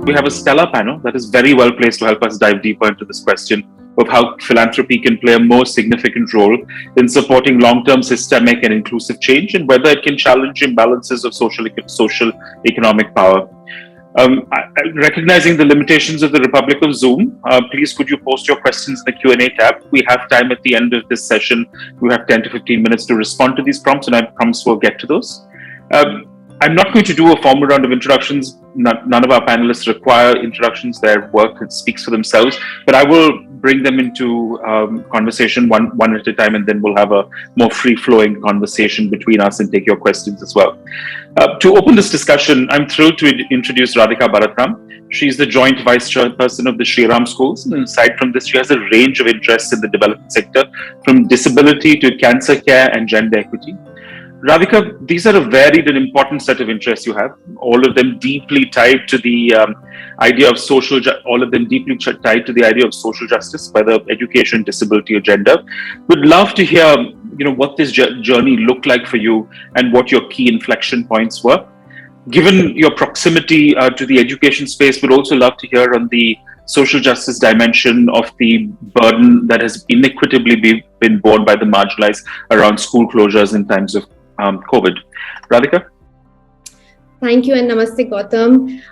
We have a stellar panel that is very well placed to help us dive deeper into this question of how philanthropy can play a more significant role in supporting long-term systemic and inclusive change, and whether it can challenge imbalances of social economic power. Recognizing the limitations of the Republic of Zoom, please could you post your questions in the Q&A tab. We have time at the end of this session. We have 10 to 15 minutes to respond to these prompts, and I promise we'll get to those. I'm not going to do a formal round of introductions. None of our panelists require introductions. Their work speaks for themselves, but I will bring them into conversation one at a time, and then we'll have a more free-flowing conversation between us and take your questions as well. To open this discussion, I'm thrilled to introduce Radhika Bharat Ram. She's the joint vice chairperson of the Shri Ram Schools, and aside from this, she has a range of interests in the development sector, from disability to cancer care and gender equity. Radhika, these are a varied and important set of interests you have, all of them deeply tied to the idea of social justice, whether education, disability, or gender. We'd love to hear, what this journey looked like for you and what your key inflection points were. Given your proximity to the education space, we'd also love to hear on the social justice dimension of the burden that has inequitably been borne by the marginalized around school closures in times of COVID. Radhika? Thank you and namaste, Gautam.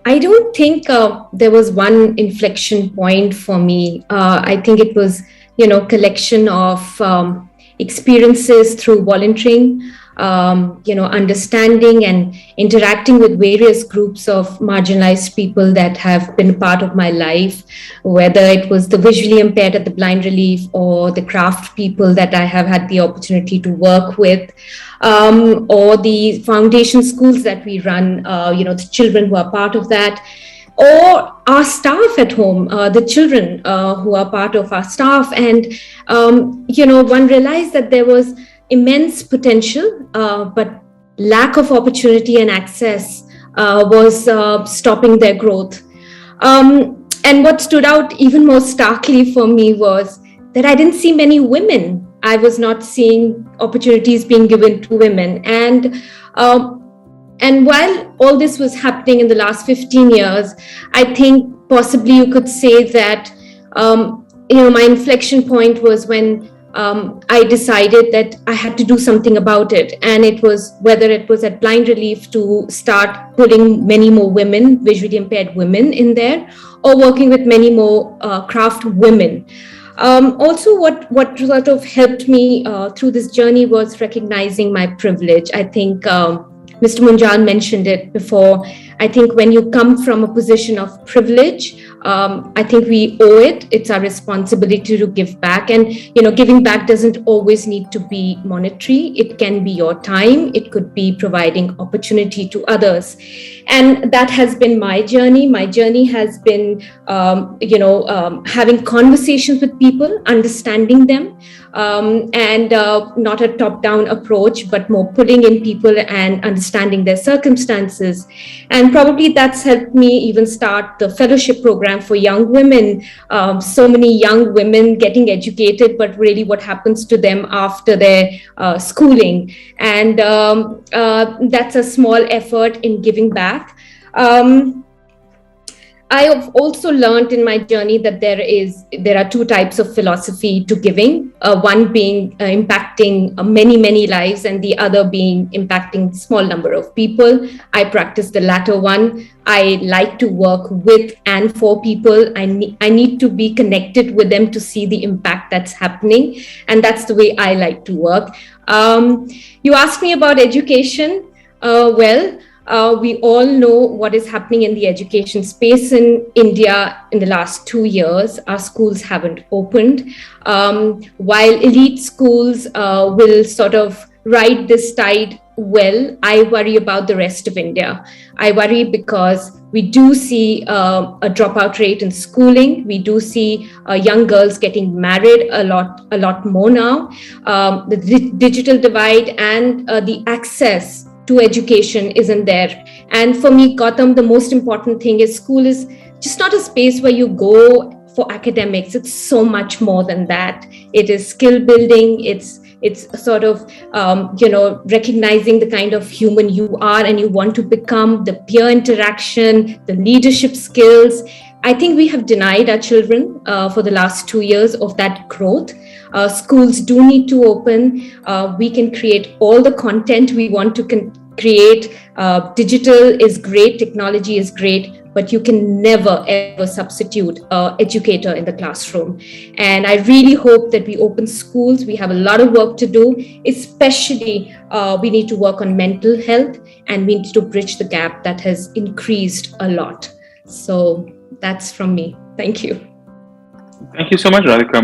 I don't think there was one inflection point for me. I think it was, collection of experiences through volunteering, understanding and interacting with various groups of marginalized people that have been a part of my life, whether it was the visually impaired at the Blind Relief or the craft people that I have had the opportunity to work with, or the foundation schools that we run, the children who are part of that, or our staff at home, the children who are part of our staff. And, one realized that there was immense potential, but lack of opportunity and access was stopping their growth. And what stood out even more starkly for me was that I didn't see many women. I was not seeing opportunities being given to women. And while all this was happening in the last 15 years, I think possibly you could say that, my inflection point was when I decided that I had to do something about it. And it was whether it was at Blind Relief to start putting many more women, visually impaired women in there, or working with many more craft women. Also, what sort of helped me through this journey was recognizing my privilege. I think Mr. Munjal mentioned it before. I think when you come from a position of privilege, I think we owe it. It's our responsibility to give back. And, giving back doesn't always need to be monetary. It can be your time. It could be providing opportunity to others. And that has been my journey. My journey has been, having conversations with people, understanding them, and not a top-down approach, but more pulling in people and understanding their circumstances. And probably that's helped me even start the fellowship program for young women. So many young women getting educated, but really what happens to them after their schooling. And that's a small effort in giving back. I have also learned in my journey that there are two types of philosophy to giving, one being impacting many lives and the other being impacting small number of people. I practice the latter one. I like to work with and for people. I need to be connected with them to see the impact that's happening. And that's the way I like to work. You asked me about education. We all know what is happening in the education space in India in the last 2 years. Our schools haven't opened. While elite schools will sort of ride this tide well, I worry about the rest of India. I worry because we do see a dropout rate in schooling. We do see young girls getting married a lot more now. The digital divide and the access to education isn't there. And for me, Gautam, the most important thing is school is just not a space where you go for academics. It's so much more than that. It is skill building. It's sort of, recognizing the kind of human you are and you want to become, the peer interaction, the leadership skills. I think we have denied our children for the last 2 years of that growth. Schools do need to open. We can create all the content we want to create. Digital is great, technology is great, but you can never ever substitute an educator in the classroom. And I really hope that we open schools. We have a lot of work to do, especially we need to work on mental health, and we need to bridge the gap that has increased a lot. So that's from me. Thank you. Thank you so much, Radhika.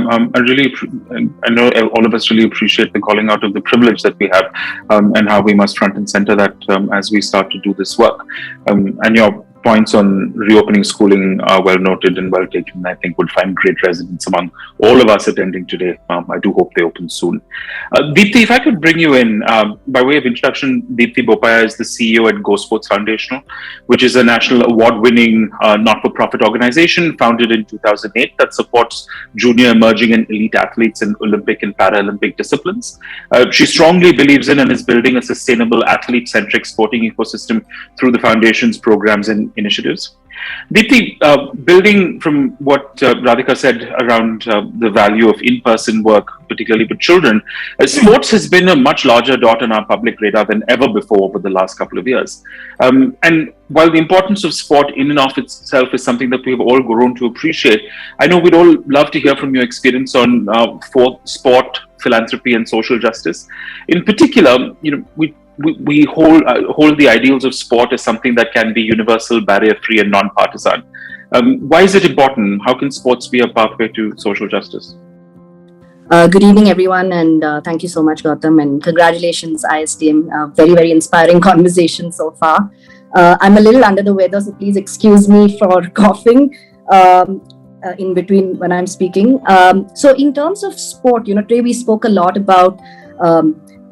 I know all of us really appreciate the calling out of the privilege that we have, and how we must front and center that as we start to do this work. And your points on reopening schooling are well noted and well taken. I think would find great resonance among all of us attending today. I do hope they open soon. Deepti, if I could bring you in, by way of introduction, Deepti Bopaiah is the CEO at Go Sports Foundational, which is a national award-winning not-for-profit organization founded in 2008 that supports junior, emerging and elite athletes in Olympic and Paralympic disciplines. She strongly believes in and is building a sustainable athlete-centric sporting ecosystem through the foundation's programs and initiatives. Deepti, building from what Radhika said around the value of in-person work, particularly with children, sports has been a much larger dot on our public radar than ever before over the last couple of years. And while the importance of sport in and of itself is something that we've all grown to appreciate, I know we'd all love to hear from your experience on for sport, philanthropy, and social justice. In particular, we hold the ideals of sport as something that can be universal, barrier-free, and non-partisan. Why is it important? How can sports be a pathway to social justice? Good evening, everyone, and thank you so much, Gautam, and congratulations, ISDM. Very, very inspiring conversation so far. I'm a little under the weather, so please excuse me for coughing in between when I'm speaking. So in terms of sport, today we spoke a lot about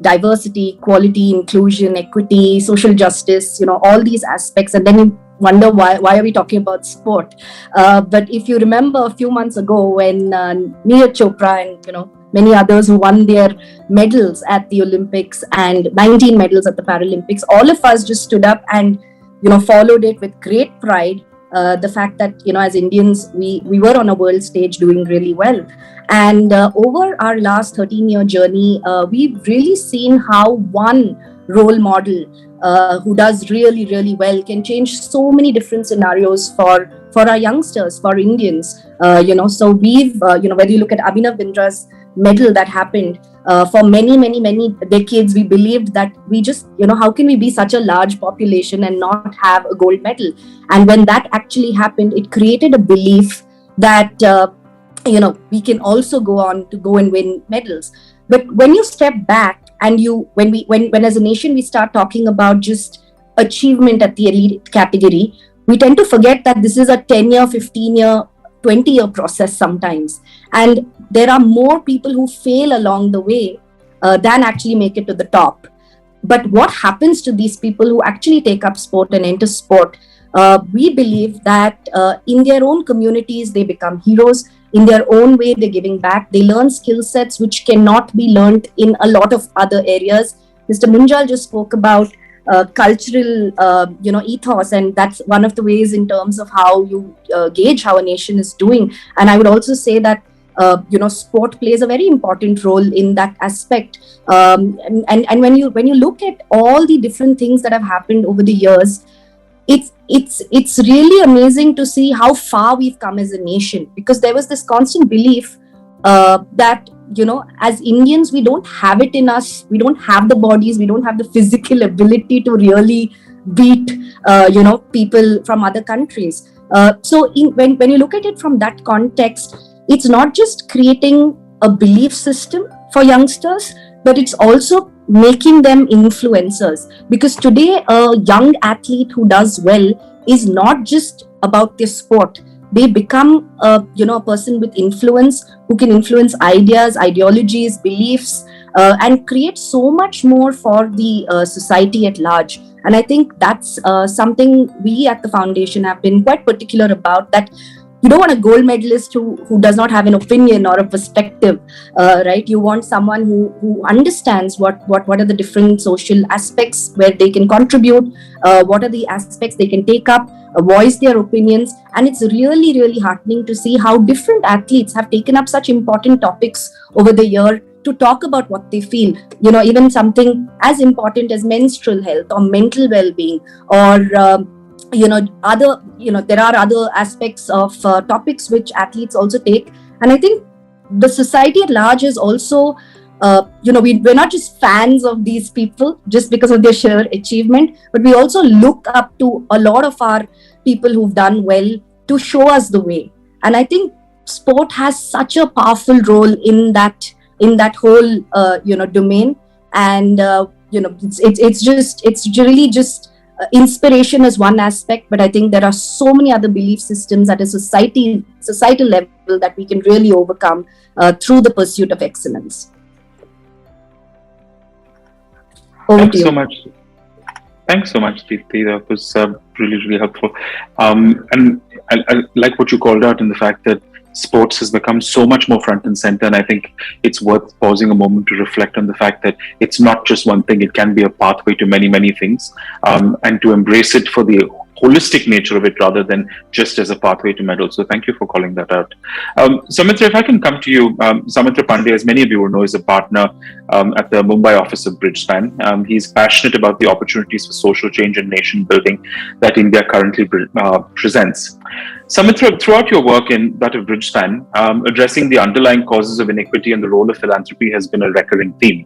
diversity, equality, inclusion, equity, social justice, all these aspects. And then you wonder why are we talking about sport? But if you remember a few months ago when Neeraj Chopra and many others who won their medals at the Olympics and 19 medals at the Paralympics, all of us just stood up and followed it with great pride. The fact that as Indians we were on a world stage doing really well. And over our last 13-year journey, we've really seen how one role model who does really, really well can change so many different scenarios for our youngsters, for Indians. So we've, whether you look at Abhinav Bindra's medal that happened, for many, many, many decades, we believed that we just, how can we be such a large population and not have a gold medal? And when that actually happened, it created a belief that, we can also go on to go and win medals. But when you step back and when as a nation we start talking about just achievement at the elite category, we tend to forget that this is a 10-year, 15-year, 20-year process sometimes. And there are more people who fail along the way than actually make it to the top. But what happens to these people who actually take up sport and enter sport? We believe that in their own communities, they become heroes. In their own way, they're giving back. They learn skill sets which cannot be learned in a lot of other areas. Mr. Munjal just spoke about cultural, ethos, and that's one of the ways in terms of how you gauge how a nation is doing. And I would also say that sport plays a very important role in that aspect. And when you look at all the different things that have happened over the years, it's really amazing to see how far we've come as a nation, because there was this constant belief that as Indians, we don't have it in us. We don't have the bodies. We don't have the physical ability to really beat, people from other countries. So when you look at it from that context, it's not just creating a belief system for youngsters, but it's also making them influencers. Because today, a young athlete who does well is not just about their sport. They become a person with influence, who can influence ideas, ideologies, beliefs, and create so much more for the society at large. And I think that's something we at the foundation have been quite particular about, that you don't want a gold medalist who does not have an opinion or a perspective, right? You want someone who understands what are the different social aspects where they can contribute, what are the aspects they can take up, voice their opinions. And it's really, really heartening to see how different athletes have taken up such important topics over the year to talk about what they feel. Even something as important as menstrual health or mental well-being, or there are other aspects of topics which athletes also take. And I think the society at large is also, we're not just fans of these people just because of their sheer achievement, but we also look up to a lot of our people who've done well to show us the way. And I think sport has such a powerful role in that whole, domain. And, it's really just inspiration is one aspect, but I think there are so many other belief systems at a societal level that we can really overcome through the pursuit of excellence. Thanks so much. Thanks so much, Deepti. That was really, really helpful. And I like what you called out in the fact that sports has become so much more front and center. And I think it's worth pausing a moment to reflect on the fact that it's not just one thing. It can be a pathway to many, many things, and to embrace it for the holistic nature of it rather than just as a pathway to medal. So thank you for calling that out. Soumitra, if I can come to you, Soumitra Pandey, as many of you will know, is a partner at the Mumbai office of Bridgespan. He's passionate about the opportunities for social change and nation building that India currently presents. Soumitra, throughout your work in that of Bridgespan, addressing the underlying causes of inequity and the role of philanthropy has been a recurring theme.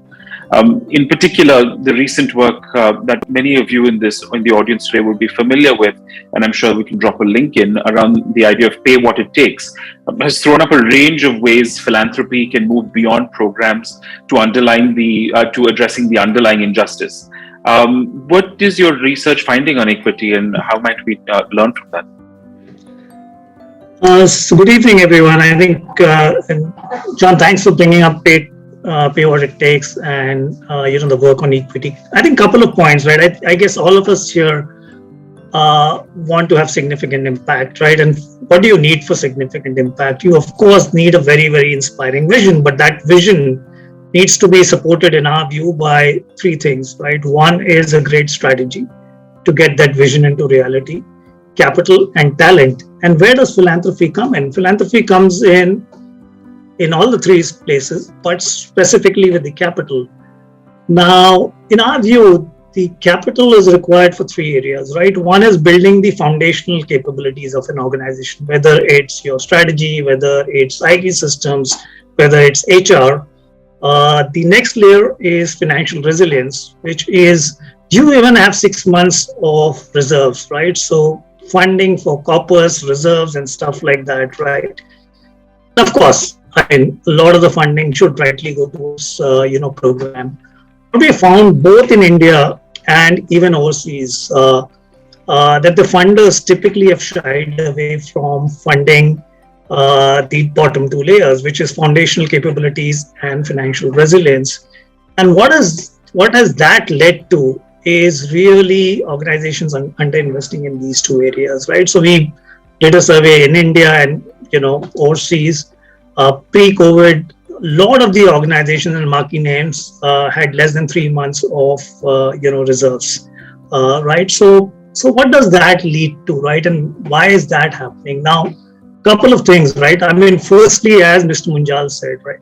In particular, the recent work that many of you in the audience today will be familiar with, and I'm sure we can drop a link in, around the idea of pay what it takes, has thrown up a range of ways philanthropy can move beyond programs to addressing the underlying injustice. What is your research finding on equity, and how might we learn from that? So good evening, everyone. I think, John, thanks for bringing up pay what it takes, and the work on equity. I think a couple of points, right? I guess all of us here want to have significant impact, right? And what do you need for significant impact? You, of course, need a very, very inspiring vision, but that vision needs to be supported, in our view, by three things, right? One is a great strategy to get that vision into reality, capital and talent. And where does philanthropy come in? Philanthropy comes in all the three places, but specifically with the capital. Now, in our view, the capital is required for three areas, right? One is building the foundational capabilities of an organization, whether it's your strategy, whether it's IT systems, whether it's HR. The next layer is financial resilience, which is, do you even have 6 months of reserves, right? So funding for corpus, reserves, and stuff like that, right? Of course, a lot of the funding should rightly go towards, program. What we found both in India and even overseas, that the funders typically have shied away from funding the bottom two layers, which is foundational capabilities and financial resilience. And what has that led to is really organizations under-investing in these two areas, right? So we did a survey in India and, overseas. Pre-COVID, a lot of the organizations and marquee names had less than 3 months of, reserves, right? So what does that lead to, right? And why is that happening? Now, couple of things, right? I mean, firstly, as Mr. Munjal said, right?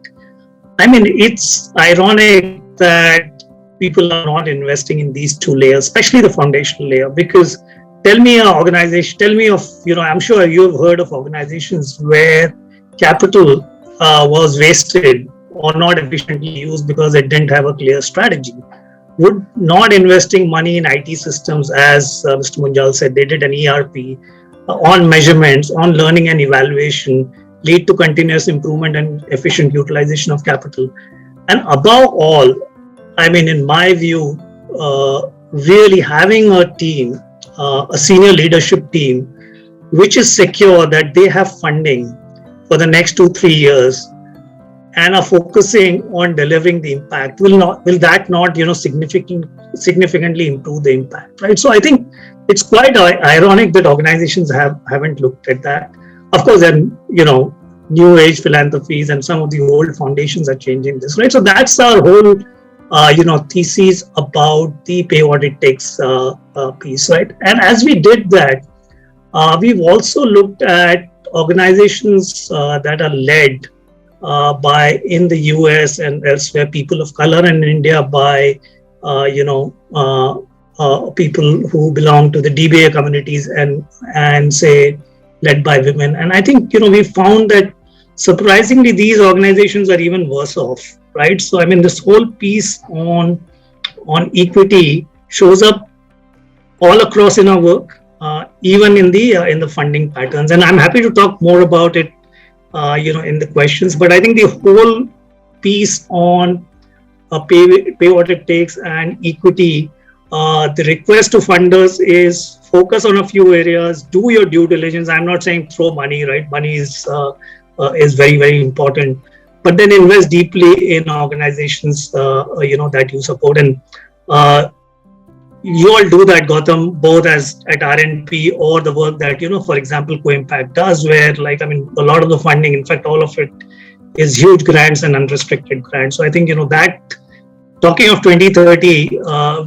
I mean, it's ironic that people are not investing in these two layers, especially the foundational layer, because tell me of, I'm sure you've heard of organizations where capital was wasted or not efficiently used because it didn't have a clear strategy. Would not investing money in IT systems, as Mr. Munjal said, they did an ERP, on measurements, on learning and evaluation, lead to continuous improvement and efficient utilization of capital. And above all, I mean, in my view, really having a team, a senior leadership team, which is secure that they have funding for the next 2-3 years and are focusing on delivering the impact, will that not significantly improve the impact, right? So I think it's quite ironic that organizations haven't looked at that. Of course, then, new age philanthropies and some of the old foundations are changing this, right? So that's our whole, thesis about the pay what it takes piece, right? And as we did that, we've also looked at organizations that are led by, in the US and elsewhere, people of color, and in India by, people who belong to the DBA communities and say led by women. And I think, we found that surprisingly, these organizations are even worse off, right? So, I mean, this whole piece on equity shows up all across in our work, even in the funding patterns. And I'm happy to talk more about it, in the questions. But I think the whole piece on pay what it takes and equity, the request to funders is focus on a few areas, do your due diligence. I'm not saying throw money, right? Money is very, very important, but then invest deeply in organizations, that you support. And you all do that, Gautam, both as at RNP or the work that, for example, Co-Impact does, where a lot of the funding, in fact, all of it is huge grants and unrestricted grants. So I think, that talking of 2030,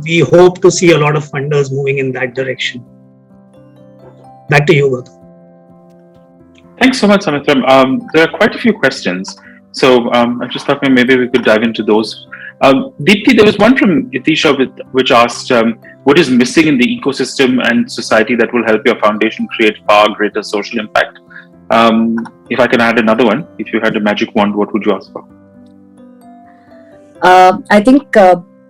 we hope to see a lot of funders moving in that direction. Back to you, Gautam. Thanks so much, Soumitra. There are quite a few questions. So I just thought maybe we could dive into those. Deepti, there was one from Itisha which asked, what is missing in the ecosystem and society that will help your foundation create far greater social impact? If I can add another one, if you had a magic wand, what would you ask for? I think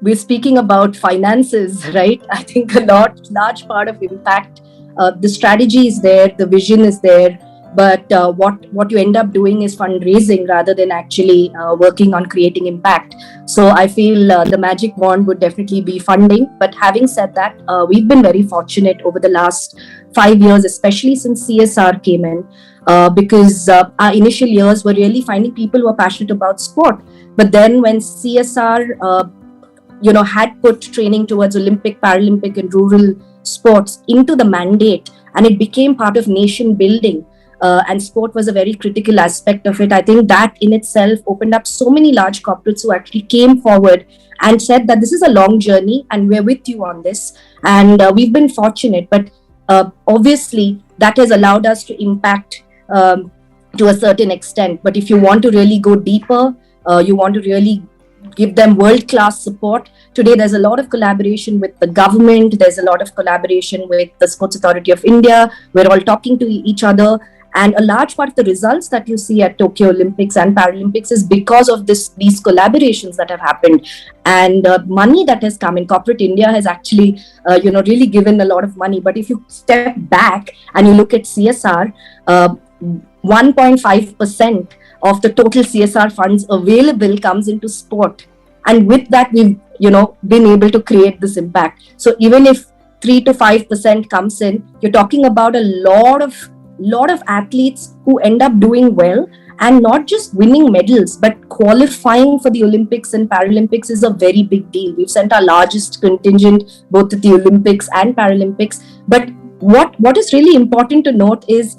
we're speaking about finances, right? I think a large part of impact, the strategy is there, the vision is there, but what you end up doing is fundraising rather than actually working on creating impact. So I feel the magic wand would definitely be funding. But having said that, we've been very fortunate over the last 5 years, especially since CSR came in, because our initial years were really finding people who are passionate about sport. But then when CSR, had put training towards Olympic, Paralympic and rural sports into the mandate, and it became part of nation building, and sport was a very critical aspect of it. I think that in itself opened up so many large corporates who actually came forward and said that this is a long journey and we're with you on this. And we've been fortunate, but obviously that has allowed us to impact to a certain extent. But if you want to really go deeper, you want to really give them world-class support. Today, there's a lot of collaboration with the government. There's a lot of collaboration with the Sports Authority of India. We're all talking to each other. And a large part of the results that you see at Tokyo Olympics and Paralympics is because of these collaborations that have happened. And money that has come in. Corporate India has actually, really given a lot of money. But if you step back and you look at CSR, 1.5% of the total CSR funds available comes into sport. And with that, we've, been able to create this impact. So even if 3 to 5% comes in, you're talking about a lot of athletes who end up doing well and not just winning medals, but qualifying for the Olympics and Paralympics is a very big deal. We've sent our largest contingent both to the Olympics and Paralympics. But what is really important to note is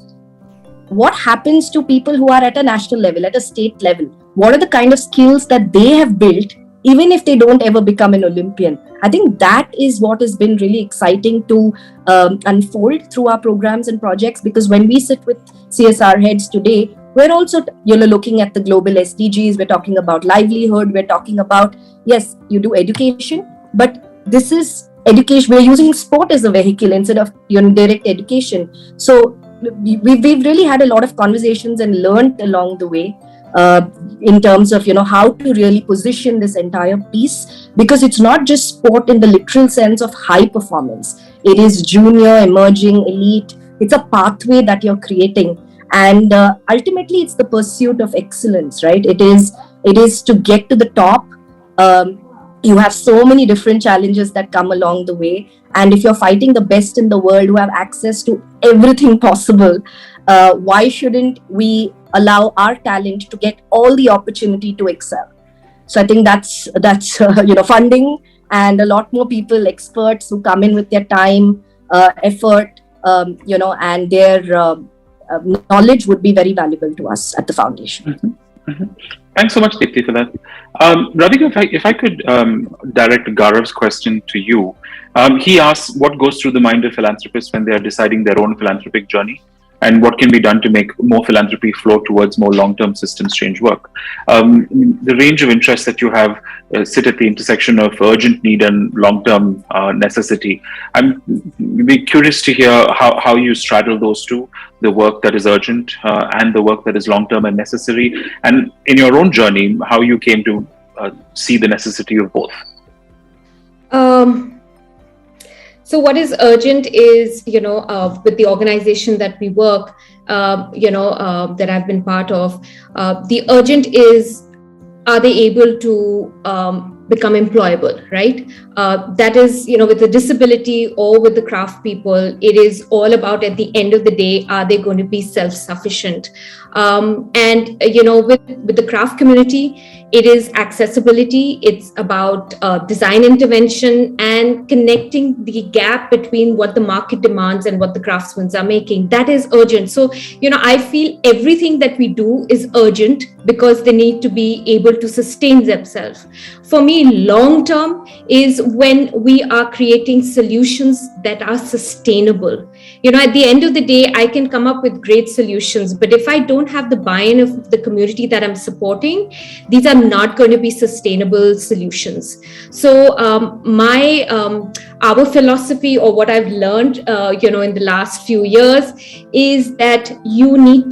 what happens to people who are at a national level, at a state level? What are the kind of skills that they have built, even if they don't ever become an Olympian? I think that is what has been really exciting to unfold through our programs and projects, because when we sit with CSR heads today, we're also looking at the global SDGs, we're talking about livelihood, we're talking about, yes, you do education, but this is education, we're using sport as a vehicle instead of direct education. So we've really had a lot of conversations and learned along the way in terms of how to really position this entire piece, because it's not just sport in the literal sense of high performance. It is junior, emerging, elite. It's a pathway that you're creating, and ultimately it's the pursuit of excellence, right? It is to get to the top. You have so many different challenges that come along the way. And if you're fighting the best in the world who have access to everything possible, why shouldn't we allow our talent to get all the opportunity to excel? So I think that's funding and a lot more people, experts who come in with their time, effort, and their knowledge would be very valuable to us at the foundation. Mm-hmm. Mm-hmm. Thanks so much, Deepti, for that. Radhika, if I could direct Gaurav's question to you. He asks, what goes through the mind of philanthropists when they are deciding their own philanthropic journey? And what can be done to make more philanthropy flow towards more long-term systems change work? The range of interests that you have sit at the intersection of urgent need and long-term necessity. I'm be curious to hear how you straddle those two, the work that is urgent and the work that is long-term and necessary. And in your own journey, how you came to see the necessity of both. So what is urgent is, with the organization that we work, that I've been part of, the urgent is, are they able to become employable, right? That is, with the disability or with the craft people, it is all about, at the end of the day, are they going to be self-sufficient? And with the craft community, it is accessibility. It's about design intervention and connecting the gap between what the market demands and what the craftsmen are making. That is urgent. So, I feel everything that we do is urgent because they need to be able to sustain themselves. For me, long term is when we are creating solutions that are sustainable. At the end of the day, I can come up with great solutions, but if I don't have the buy-in of the community that I'm supporting, these are not going to be sustainable solutions. So our philosophy, or what I've learned, in the last few years, is that you need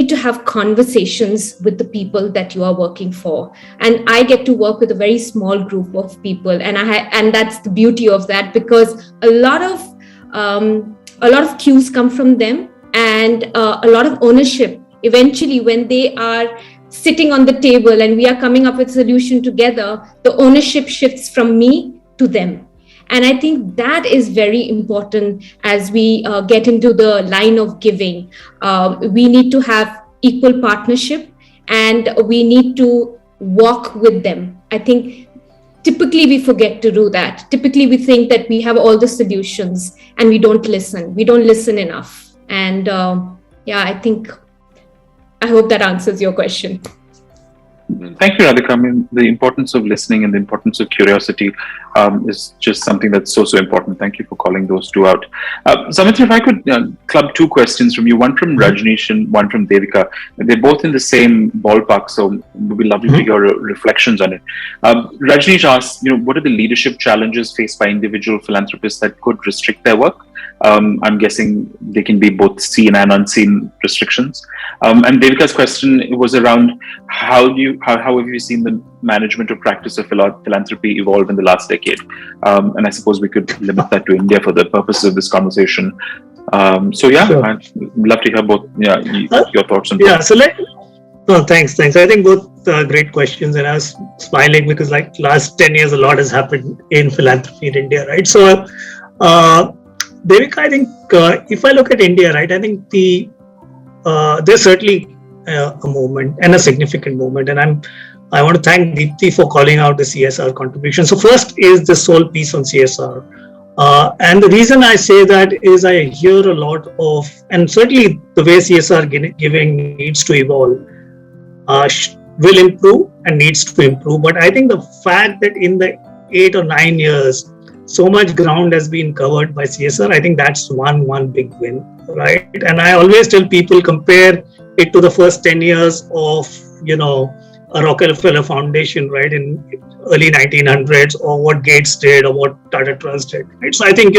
to have conversations with the people that you are working for. And I get to work with a very small group of people, and that's the beauty of that, because a lot of cues come from them, and a lot of ownership. Eventually, when they are sitting on the table and we are coming up with a solution together, the ownership shifts from me to them. And I think that is very important as we get into the line of giving. We need to have equal partnership, and we need to walk with them. I think typically we forget to do that. Typically we think that we have all the solutions and we don't listen. We don't listen enough. And I hope that answers your question. Thank you, Radhika. I mean, the importance of listening and the importance of curiosity is just something that's so important. Thank you for calling those two out. Soumitra, if I could club two questions from you, one from Rajneesh and one from Devika. They're both in the same ballpark, so it would be lovely to hear your reflections on it. Rajneesh asks, what are the leadership challenges faced by individual philanthropists that could restrict their work? I'm guessing they can be both seen and unseen restrictions. And Devika's question was around how have you seen the management or practice of philanthropy evolve in the last decade? And I suppose we could limit that to India for the purpose of this conversation. Sure. I'd love to hear both your thoughts on both. Thanks. I think both great questions, and I was smiling because last 10 years, a lot has happened in philanthropy in India, right? So, Devika, I think if I look at India, right, I think there's certainly a movement, and a significant movement, and I want to thank Deepti for calling out the CSR contribution. So first is this whole piece on CSR, and the reason I say that is I hear a lot of, and certainly the way CSR giving needs to evolve, will improve and needs to improve. But I think the fact that in the 8 or 9 years, so much ground has been covered by CSR, I think that's one big win, right? And I always tell people, compare it to the first 10 years of, a Rockefeller Foundation, right, in early 1900s, or what Gates did, or what Tata Trust did, right? So I think,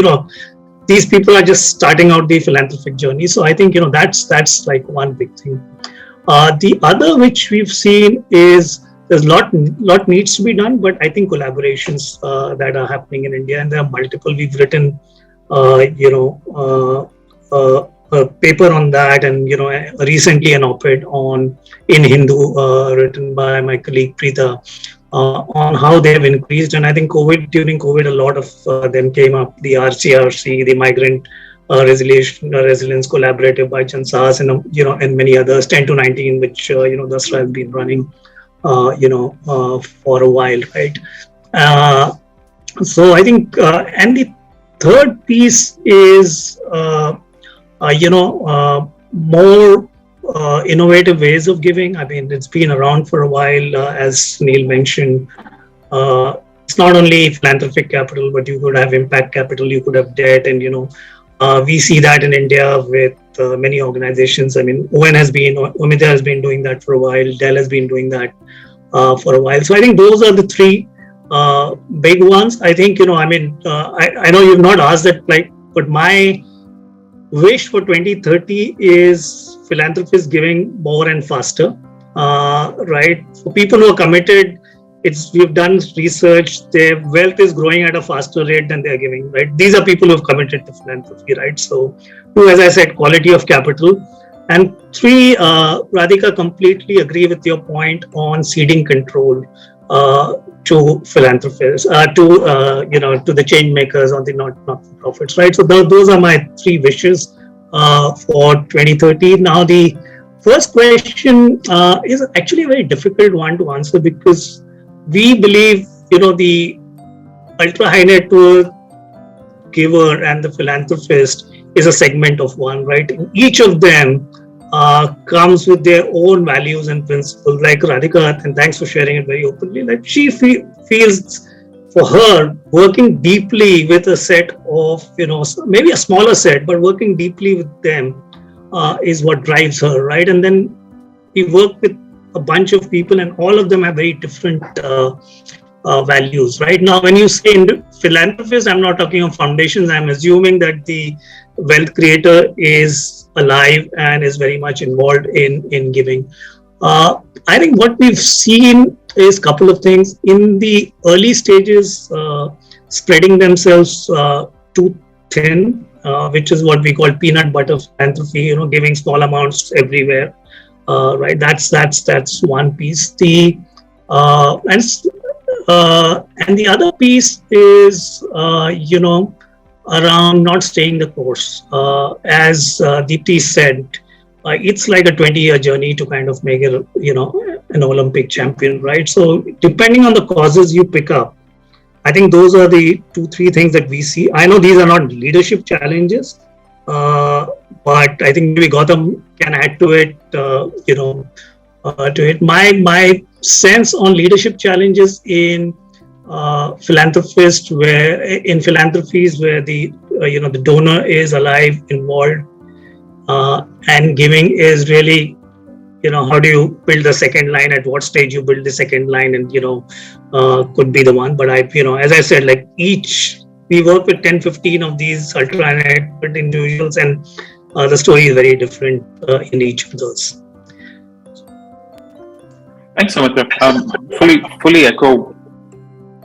these people are just starting out the philanthropic journey. So I think, that's like one big thing. The other which we've seen is, there's a lot needs to be done, but I think collaborations that are happening in India, and there are multiple. We've written, a paper on that, and recently an op-ed in Hindu written by my colleague Preeta on how they have increased. And I think during COVID, a lot of them came up. The RCRC, the Migrant Resilience Collaborative by Chansas, and many others, 10 to 19, which Dasra has been running. For a while, right? So I think, and the third piece is more innovative ways of giving. I mean, it's been around for a while, as Neil mentioned. It's not only philanthropic capital, but you could have impact capital, you could have debt, and we see that in India with many organizations. I mean, Soumitra has been doing that for a while. Dell has been doing that for a while. So I think those are the three big ones. I think, I know you've not asked that, but my wish for 2030 is philanthropists giving more and faster, right? For people who are committed, we've done research, their wealth is growing at a faster rate than they're giving, right? These are people who have committed to philanthropy, right? So, two, as I said, quality of capital. And three, Radhika, completely agree with your point on ceding control to philanthropists, to the change makers or the not-for-profits, right? So those are my three wishes for 2030. Now, the first question is actually a very difficult one to answer, because we believe, the ultra high net worth giver and the philanthropist is a segment of one, right? And each of them comes with their own values and principles. Like Radhika, and thanks for sharing it very openly, like she feels for her, working deeply with a set of, maybe a smaller set, but working deeply with them is what drives her, right? And then we work with a bunch of people, and all of them have very different values. Right now, when you say philanthropist, I'm not talking of foundations. I'm assuming that the wealth creator is alive and is very much involved in giving. I think what we've seen is a couple of things. In the early stages, spreading themselves too thin, which is what we call peanut butter philanthropy, giving small amounts everywhere. Right, that's one piece. And the other piece is around not staying the course. As Deepti said, it's like a 20-year journey to kind of make it, an Olympic champion, right? So depending on the causes you pick up, I think those are the 2-3 things that we see. I know these are not leadership challenges, but I think maybe Gautam can add to it, My sense on leadership challenges in philanthropies where the the donor is alive, involved, and giving is really, how do you build the second line? At what stage you build the second line, and could be the one. But as I said, like we work with 10-15 of these ultra net worth individuals, and the story is very different in each of those. Thanks, Soumitra. Fully echo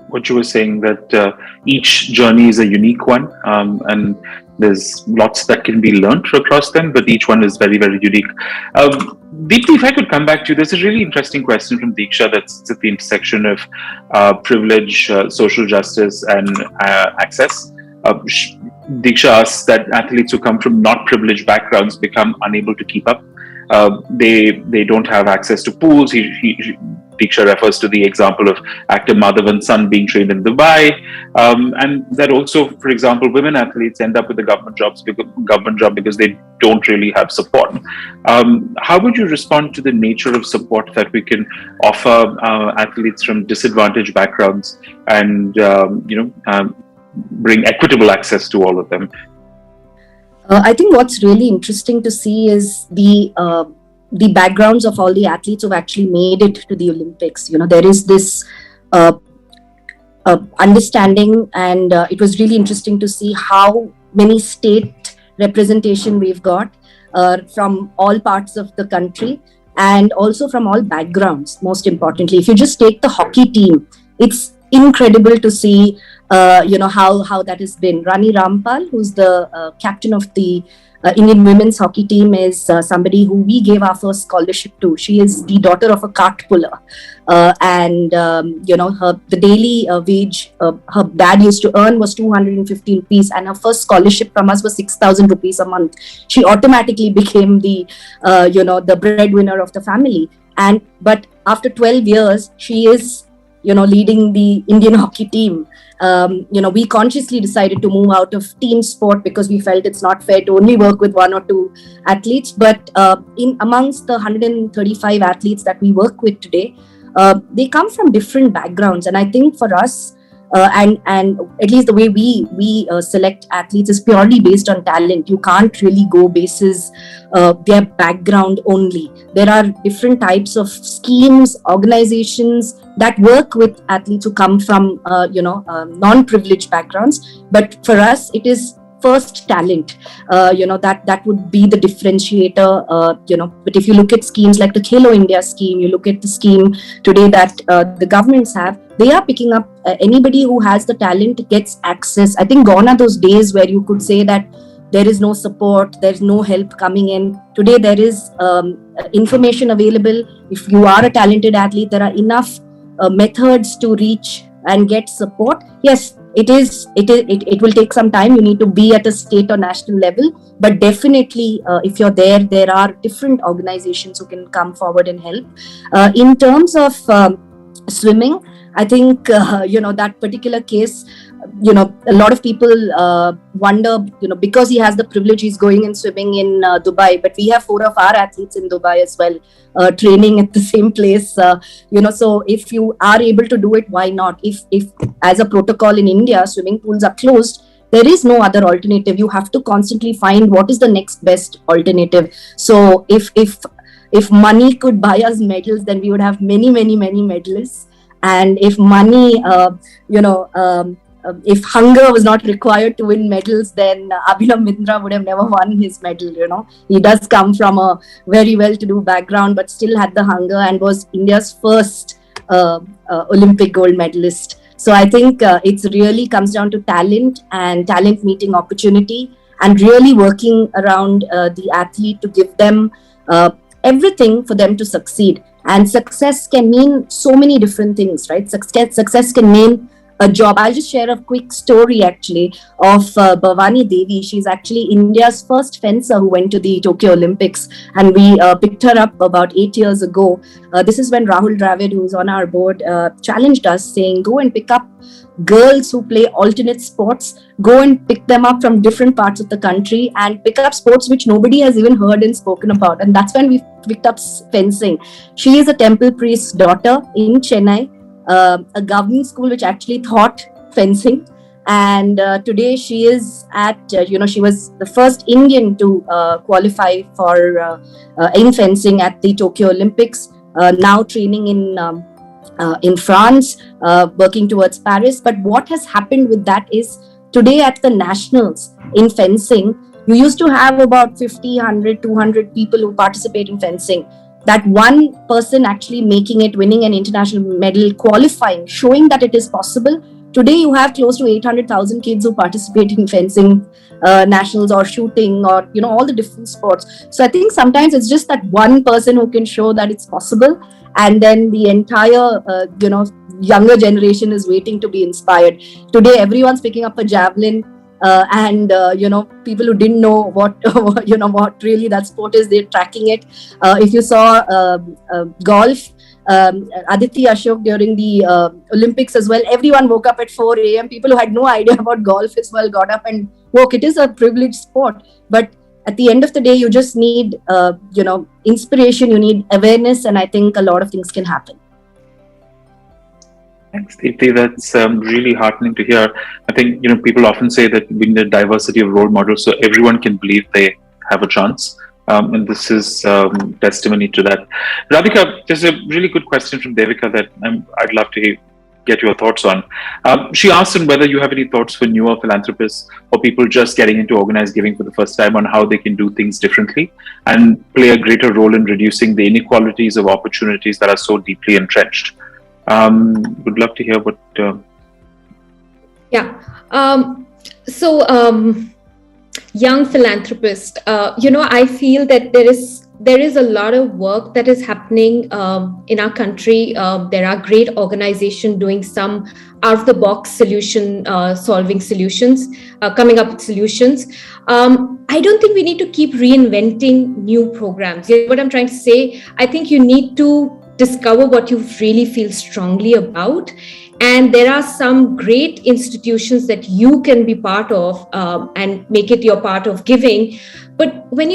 what you were saying, that each journey is a unique one, and there's lots that can be learned across them, but each one is very, very unique. Deepti, if I could come back to you, there's a really interesting question from Diksha that's at the intersection of privilege, social justice, and access. Diksha asks that athletes who come from not privileged backgrounds become unable to keep up. They don't have access to pools. Diksha refers to the example of actor Madhavan's son being trained in Dubai, and that also, for example, women athletes end up with a government job because they don't really have support. How would you respond to the nature of support that we can offer athletes from disadvantaged backgrounds, and bring equitable access to all of them? I think what's really interesting to see is the backgrounds of all the athletes who've actually made it to the Olympics. There is this understanding, and it was really interesting to see how many state representation we've got from all parts of the country, and also from all backgrounds. Most importantly, if you just take the hockey team, it's incredible to see how that has been. Rani Rampal, who's the captain of the Indian women's hockey team, is somebody who we gave our first scholarship to. She is the daughter of a cart puller, and the daily wage her dad used to earn was 250 rupees, and her first scholarship from us was 6,000 rupees a month. She automatically became the the breadwinner of the family. But after 12 years, she is leading the Indian hockey team, we consciously decided to move out of team sport because we felt it's not fair to only work with one or two athletes. But in amongst the 135 athletes that we work with today, they come from different backgrounds. And I think for us, and at least the way we select athletes is purely based on talent. You can't really go basis their background only. There are different types of schemes, organizations that work with athletes who come from non-privileged backgrounds. But for us, it is first talent. That would be the differentiator. But if you look at schemes like the Khelo India scheme, you look at the scheme today that the governments have, they are picking up anybody who has the talent gets access. I think gone are those days where you could say that there is no support, there's no help coming in. Today there is information available. If you are a talented athlete, there are enough methods to reach and get support. Yes, it will take some time. You need to be at a state or national level, but definitely if you're there are different organizations who can come forward and help. In terms of swimming, I think that particular case, a lot of people wonder, because he has the privilege, he's going and swimming in Dubai, but we have 4 of our athletes in Dubai as well, training at the same place. So if you are able to do it, why not? If as a protocol in India, swimming pools are closed, there is no other alternative. You have to constantly find what is the next best alternative. So if money could buy us medals, then we would have many medalists. And if money, if hunger was not required to win medals, then Abhinav Mitra would have never won his medal. He does come from a very well-to-do background, but still had the hunger and was India's first Olympic gold medalist. So I think it really comes down to talent and talent meeting opportunity, and really working around the athlete to give them everything for them to succeed. And success can mean so many different things, right? Success can mean a job. I'll just share a quick story actually of Bhavani Devi. She's actually India's first fencer who went to the Tokyo Olympics, and we picked her up about 8 years ago. This is when Rahul Dravid, who's on our board, challenged us saying, go and pick up girls who play alternate sports, go and pick them up from different parts of the country and pick up sports which nobody has even heard and spoken about. And that's when we picked up fencing. She is a temple priest's daughter in Chennai, a government school which actually taught fencing. And today she is at, she was the first Indian to qualify for in fencing at the Tokyo Olympics, now training in France, working towards Paris. But what has happened with that is today at the nationals in fencing, you used to have about 50, 100, 200 people who participate in fencing. That one person actually making it, winning an international medal, qualifying, showing that it is possible. Today you have close to 800,000 kids who participate in fencing nationals or shooting or, all the different sports. So I think sometimes it's just that one person who can show that it's possible. And then the entire, younger generation is waiting to be inspired. Today, everyone's picking up a javelin. People who didn't know what really that sport is, they're tracking it. If you saw golf, Aditi Ashok during the Olympics as well, everyone woke up at 4 a.m. People who had no idea about golf as well got up and woke. It is a privileged sport, but at the end of the day, you just need, inspiration, you need awareness, and I think a lot of things can happen. Thanks, Deepti. That's really heartening to hear. I think, people often say that we need a diversity of role models so everyone can believe they have a chance. And this is testimony to that. Radhika, there's a really good question from Devika that I'd love to get your thoughts on. She asked on whether you have any thoughts for newer philanthropists or people just getting into organized giving for the first time on how they can do things differently and play a greater role in reducing the inequalities of opportunities that are so deeply entrenched. Would love to hear what... Young philanthropist, I feel that there is a lot of work that is happening in our country. There are great organizations doing some out-of-the-box solving solutions, coming up with solutions. I don't think we need to keep reinventing new programs. You know what I'm trying to say? I think you need to discover what you really feel strongly about. And there are some great institutions that you can be part of and make it your part of giving. But when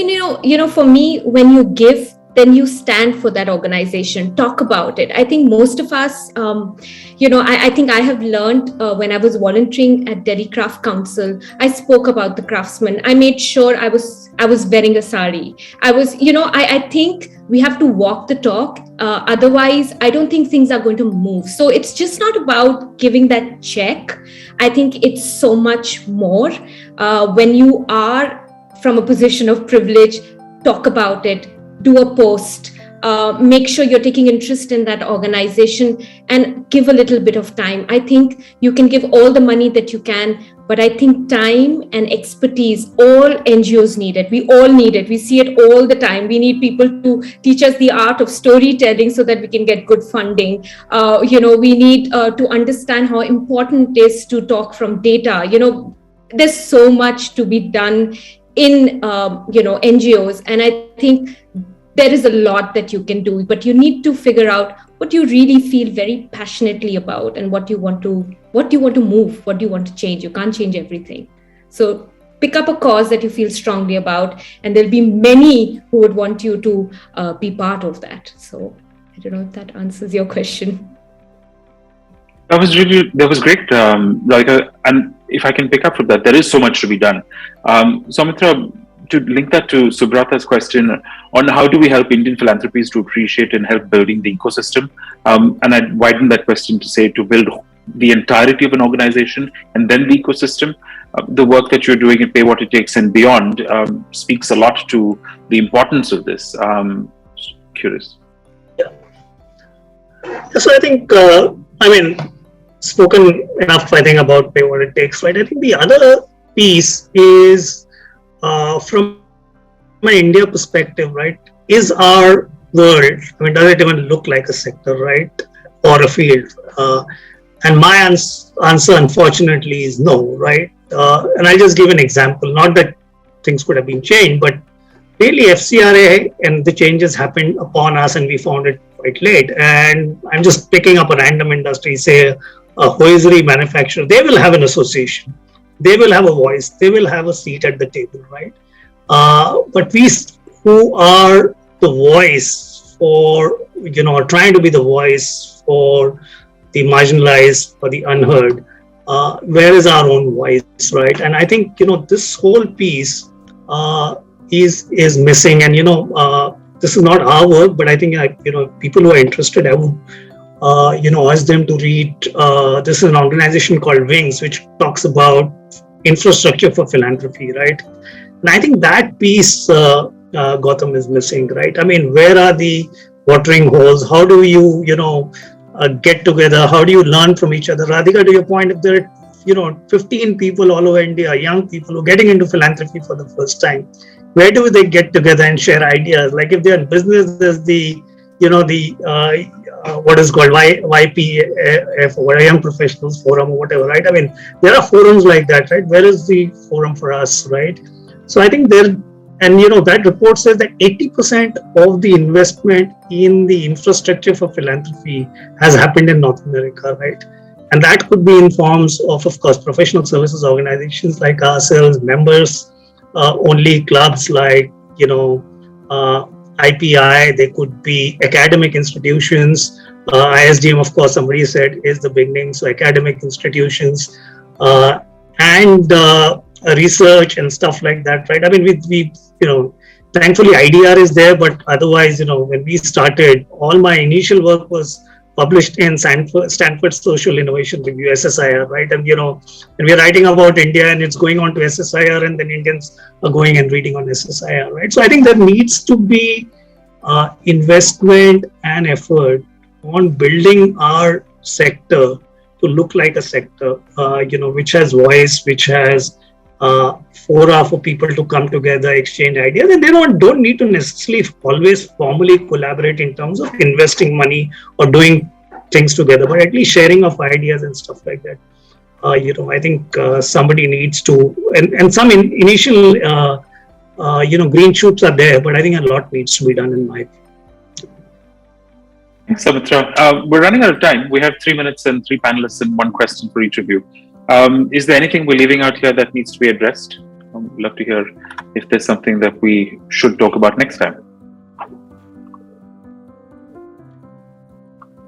for me, when you give, then you stand for that organization, talk about it. I think most of us, I think I have learned when I was volunteering at Delhi Craft Council, I spoke about the craftsmen. I made sure I was wearing a sari. I think we have to walk the talk. Otherwise, I don't think things are going to move. So it's just not about giving that check. I think it's so much more. When you are from a position of privilege, talk about it. Do a post, make sure you're taking interest in that organization and give a little bit of time. I think you can give all the money that you can, but I think time and expertise, all NGOs need it. We all need it. We see it all the time. We need people to teach us the art of storytelling so that we can get good funding. We need to understand how important it is to talk from data. There's so much to be done in NGOs, and I think there is a lot that you can do, but you need to figure out what you really feel very passionately about and what you want to move, what you want to change. You can't change everything. So pick up a cause that you feel strongly about, and there'll be many who would want you to be part of that. So I don't know if that answers your question. That was great, Radhika. And if I can pick up from that, there is so much to be done. Soumitra, to link that to Subrata's question on how do we help Indian philanthropies to appreciate and help building the ecosystem, and I'd widen that question to say to build the entirety of an organization and then the ecosystem. The work that you're doing at Pay What It Takes and beyond speaks a lot to the importance of this. Curious. Yeah. So I think, spoken enough, I think, about Pay What It Takes, right? I think the other piece is, from an India perspective, right, is our world, does it even look like a sector, right, or a field? And my answer, unfortunately, is no, right? And I'll just give an example, not that things could have been changed, but really FCRA and the changes happened upon us and we found it quite late. And I'm just picking up a random industry, say a hosiery manufacturer, they will have an association. They will have a voice. They will have a seat at the table, right? But we who are the voice for, trying to be the voice for the marginalized or the unheard, where is our own voice, right? And I think, this whole piece is missing. And, this is not our work, but I think, people who are interested, I would ask them to read, this is an organization called Wings, which talks about infrastructure for philanthropy, right? And I think that piece, Gautam, is missing, right? Where are the watering holes? How do you, get together? How do you learn from each other? Radhika, to your point, if there are, 15 people all over India, young people who are getting into philanthropy for the first time, where do they get together and share ideas? Like if they're in business, there's the, what is called YPF or Young Professionals Forum or whatever, right? There are forums like that, right? Where is the forum for us, right? So I think that report says that 80% of the investment in the infrastructure for philanthropy has happened in North America, right? And that could be in forms of course, professional services organizations like ourselves, members, only clubs like, IPI, they could be academic institutions. ISDM, of course, somebody said is the big name. So academic institutions and research and stuff like that, right? We thankfully IDR is there, but otherwise, when we started, all my initial work was published in Stanford Social Innovation Review, SSIR, right? And, and we're writing about India and it's going on to SSIR and then Indians are going and reading on SSIR, right? So I think there needs to be investment and effort on building our sector to look like a sector, which has voice, which has fora for people to come together, exchange ideas, and they don't need to necessarily always formally collaborate in terms of investing money or doing things together, but at least sharing of ideas and stuff like that. I think somebody needs to, and some initial, green shoots are there, but I think a lot needs to be done in my view. Thanks, Soumitra. We're running out of time. We have 3 minutes and 3 panelists and 1 question for each of you. Is there anything we're leaving out here that needs to be addressed? I'd love to hear if there's something that we should talk about next time.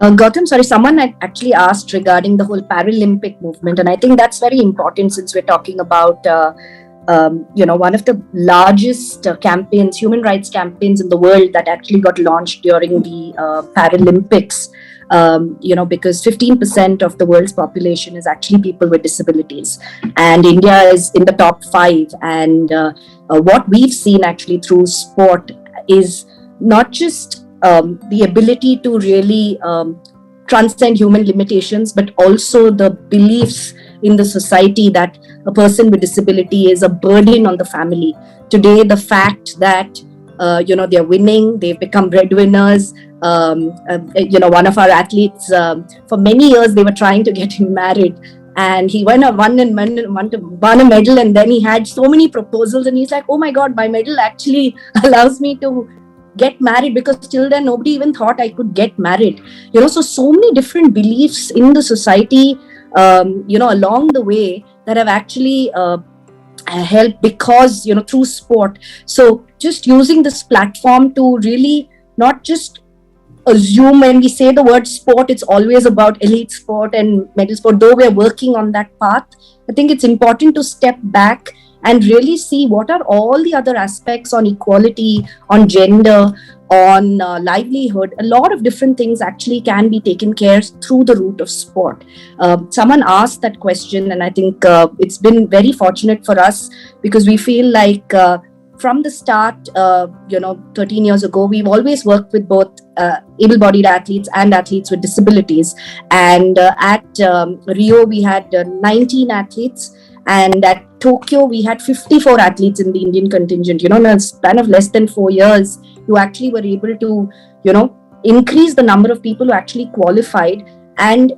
Gautam, sorry, someone had actually asked regarding the whole Paralympic movement, and I think that's very important since we're talking about one of the largest campaigns, human rights campaigns in the world that actually got launched during the Paralympics. Because 15% of the world's population is actually people with disabilities, and India is in the top 5. And what we've seen actually through sport is not just the ability to really transcend human limitations, but also the beliefs in the society that a person with disability is a burden on the family. Today, the fact that they're winning, they've become breadwinners. One of our athletes, for many years, they were trying to get him married, and he won a medal, and then he had so many proposals, and he's like, oh my God, my medal actually allows me to get married, because till then nobody even thought I could get married. So many different beliefs in the society, along the way that have actually helped because, through sport. So just using this platform to really not just assume when we say the word sport, it's always about elite sport and medal sport, though we're working on that path. I think it's important to step back and really see what are all the other aspects on equality, on gender, on livelihood. A lot of different things actually can be taken care through the route of sport. Someone asked that question, and I think it's been very fortunate for us, because we feel like from the start, 13 years ago, we've always worked with both able-bodied athletes and athletes with disabilities. And at Rio, we had 19 athletes. And at Tokyo, we had 54 athletes in the Indian contingent. In a span of less than 4 years, you actually were able to, increase the number of people who actually qualified. And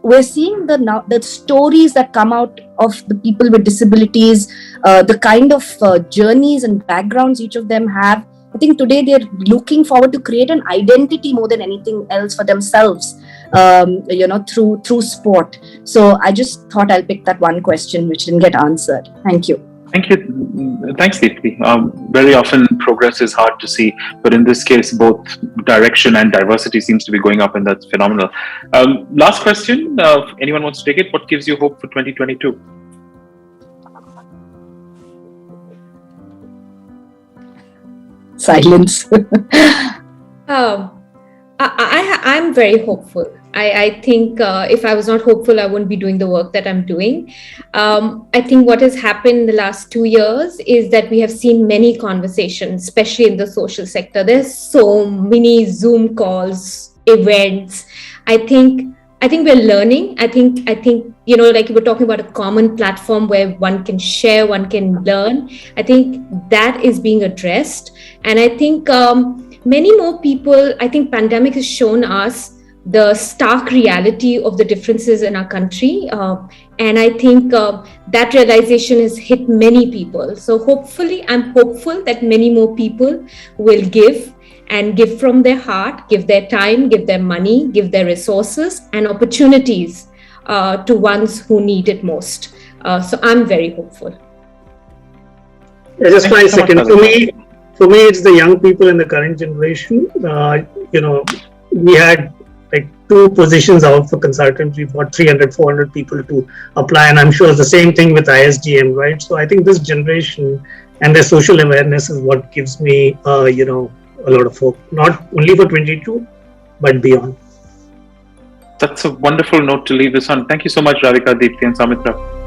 we're seeing the stories that come out of the people with disabilities, the kind of journeys and backgrounds each of them have. I think today they're looking forward to create an identity more than anything else for themselves, through sport. So I just thought I'll pick that one question which didn't get answered. Thank you. Thank you. Thanks, Deepti. Very often progress is hard to see, but in this case, both direction and diversity seems to be going up, and that's phenomenal. Last question. If anyone wants to take it, what gives you hope for 2022? Silence. I'm very hopeful. I think if I was not hopeful, I wouldn't be doing the work that I'm doing. I think what has happened in the last 2 years is that we have seen many conversations, especially in the social sector. There's so many Zoom calls, events. I think we're learning. I think like you were talking about a common platform where one can share, one can learn. I think that is being addressed. And I think many more people, I think pandemic has shown us the stark reality of the differences in our country. And I think that realization has hit many people. So hopefully, I'm hopeful that many more people will give from their heart, give their time, give their money, give their resources and opportunities to ones who need it most. So I'm very hopeful. Yeah, just for a second. For me, it's the young people in the current generation. We had like 2 positions out for consultants. We've got 300, 400 people to apply. And I'm sure it's the same thing with ISDM, right? So I think this generation and their social awareness is what gives me, a lot of hope, not only for 22, but beyond. That's a wonderful note to leave this on. Thank you so much, Radhika, Deepti, and Soumitra.